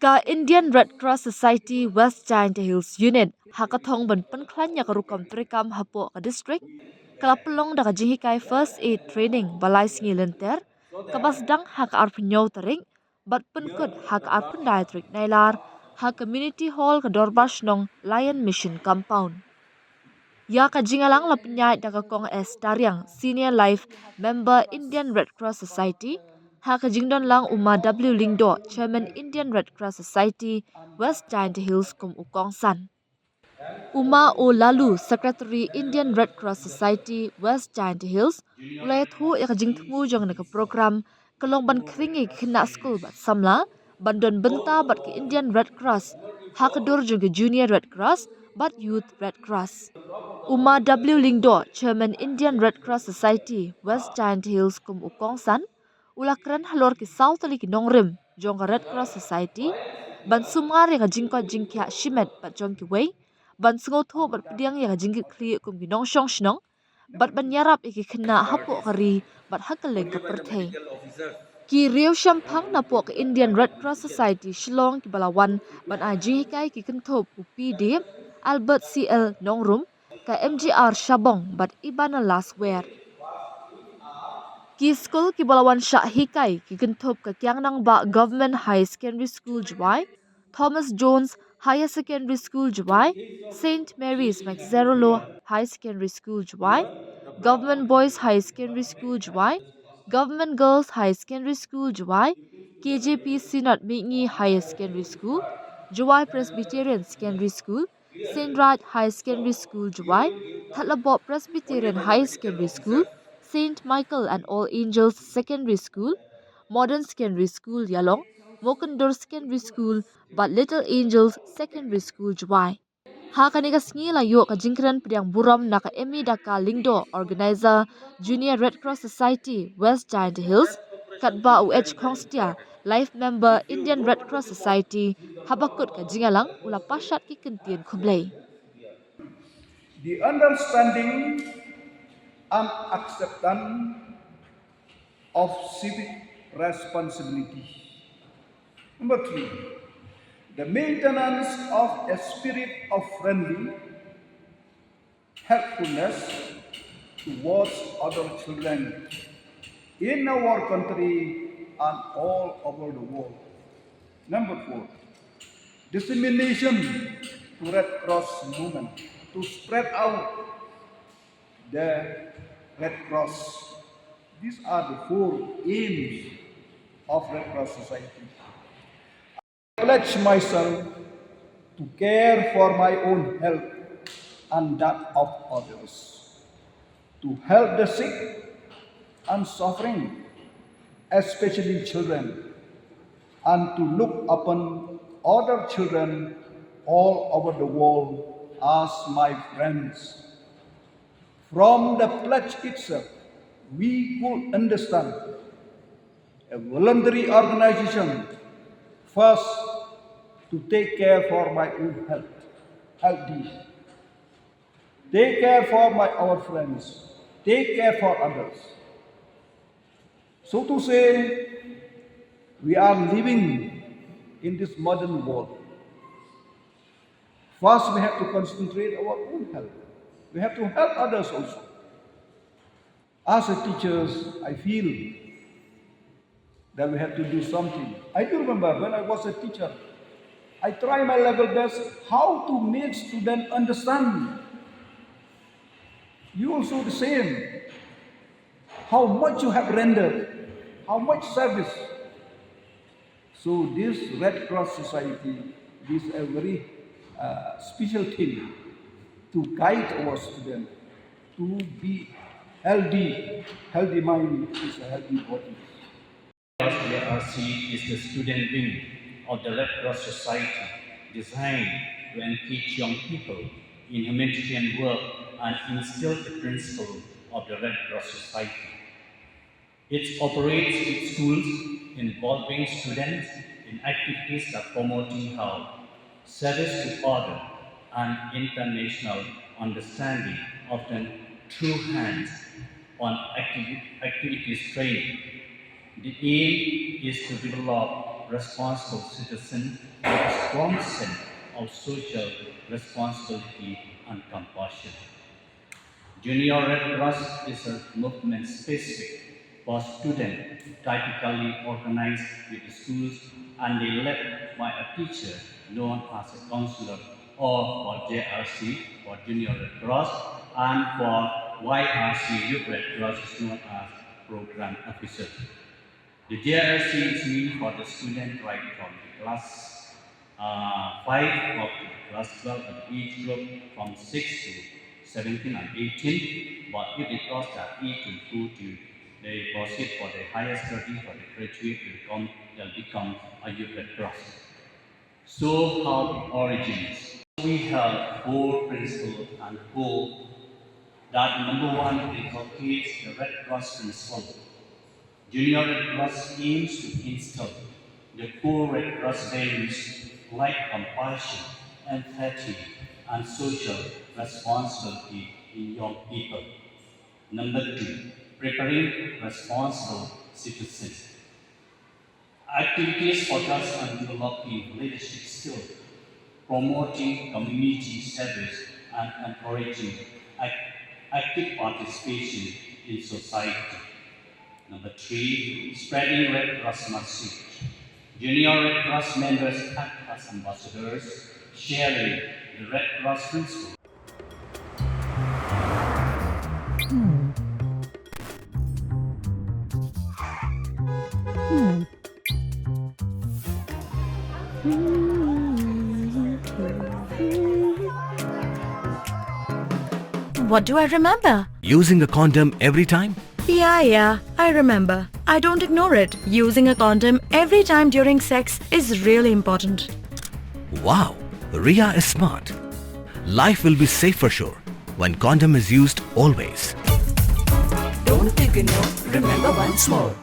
Ka Indian Red Cross Society West Giant Hills Unit hakathong ban panklan ya karukam trikam hapo ka district kalapelong da ka jinghikai first aid training balai singi lenter kabasdang hak arpunyo taring bat penkut hak arpun dietrik nailar ha community hall ka dorbash nong Lion Mission compound. Ya ka jingalang la penyai da ka kong es tariang senior life member Indian Red Cross Society ha ka jingdon lang Uma W Lingdo chairman Indian Red Cross Society West Giant Hills kum ukong san. Uma O Lalu secretary Indian Red Cross Society West Giant Hills ulay thu ya ka jingtngu jong na ka program kalong ban kringi khynnah skul bat samla bandon benta bat ke Indian Red Cross ha ka dur jong ke Junior Red Cross bat Youth Red Cross. Uma W. Lingdo, Chairman Indian Red Cross Society, West Giant Hills kum ukong san, ulakran halor ki South ali ki nongrim, jong ka Red Cross Society, ban sumari ka jingkot jingkya shimet bat jong ki wei, ban sungotho bat pediang ya ka jingkit kli kum ki nongshong shnong, bat ban yarap iki khynnah hapo kari bat hakaleng ka perthei. Ki Rio Shampang na po ka Indian Red Cross Society Shillong ki Balawan ban a jinghikai ki kenthop ku PD Albert CL Nongrum ka MGR Shabong bat iba na last wear. Ki skul ki Balawan Hikai ki kenthop ka Kiangnang Ba Government High Secondary School Juwai, Thomas Jones Higher Secondary School Juwai, St. Mary's Maxerolo High Secondary School Juwai, Government Boys High Secondary School Juwai, Government Girls High Secondary School Juwai, KJP Sinat Mingi Higher Secondary School, Juwai Presbyterian Secondary School, St. Rad High Secondary School Juwai, Thatlabop Presbyterian High Secondary School, St. Michael and All Angels Secondary School, Modern Secondary School Yalong, Mokundur Secondary School, but Little Angels Secondary School Juwai. Ha kaniga sngi la yo ka jingkran pediang buram naka emi daka lingdo organizer Junior Red Cross Society West Giant Hills katba UH Kongstia life member Indian Red Cross Society habakut ka jingalang ula pashat ki kentien kumlay. The understanding and acceptance of civic responsibility. Number 3, the maintenance of a spirit of friendly helpfulness towards other children in our country and all over the world. Number 4, dissemination to Red Cross movement to spread out the Red Cross. These are the 4 aims of Red Cross Society. I pledge myself to care for my own health and that of others, to help the sick and suffering, especially children, and to look upon other children all over the world as my friends. From the pledge itself, we could understand a voluntary organization first to take care for my own healthy. Take care for our friends. Take care for others. So to say, we are living in this modern world. First, we have to concentrate our own health. We have to help others also. As a teachers, I feel that we have to do something. I do remember when I was a teacher, I try my level best how to make students understand. You also the same. How much you have rendered, how much service. So this Red Cross Society is a very special thing to guide our students to be healthy. Healthy mind is a healthy body. IRCS is the student wing of the Red Cross Society, designed to engage young people in humanitarian work and instill the principle of the Red Cross Society. It operates its schools involving students in activities like promoting health, service to others, and international understanding, often through hands-on activities training. The aim is to develop responsible citizen with a strong sense of social responsibility and compassion. Junior Red Cross is a movement specific for students, typically organized with the schools and they led by a teacher known as a counselor or for JRC for Junior Red Cross and for YRC Youth Red Cross is known as Program Officer. The JRC is meant for the student right from the class 5 up to class 12 at each group from 6 to 17 and 18, but if they cross that age to 2 they proceed for the higher study for the graduate they'll become a youth Red Cross. So how the origins? We have 4 principles and hope that number 1 inculcates the Red Cross principle. Junior Red Cross aims to instill the core Red Cross values like compassion, empathy, and social responsibility in young people. Number 2, preparing responsible citizens. Activities focus on developing leadership skills, promoting community service, and encouraging active participation in society. Number 3, spreading Red Cross message. Junior Red Cross members act as ambassadors, sharing the Red Cross principle. What do I remember? Using a condom every time? Yeah, I remember. I don't ignore it. Using a condom every time during sex is really important. Wow, Ria is smart. Life will be safe for sure when condom is used always. Don't ignore, remember once more.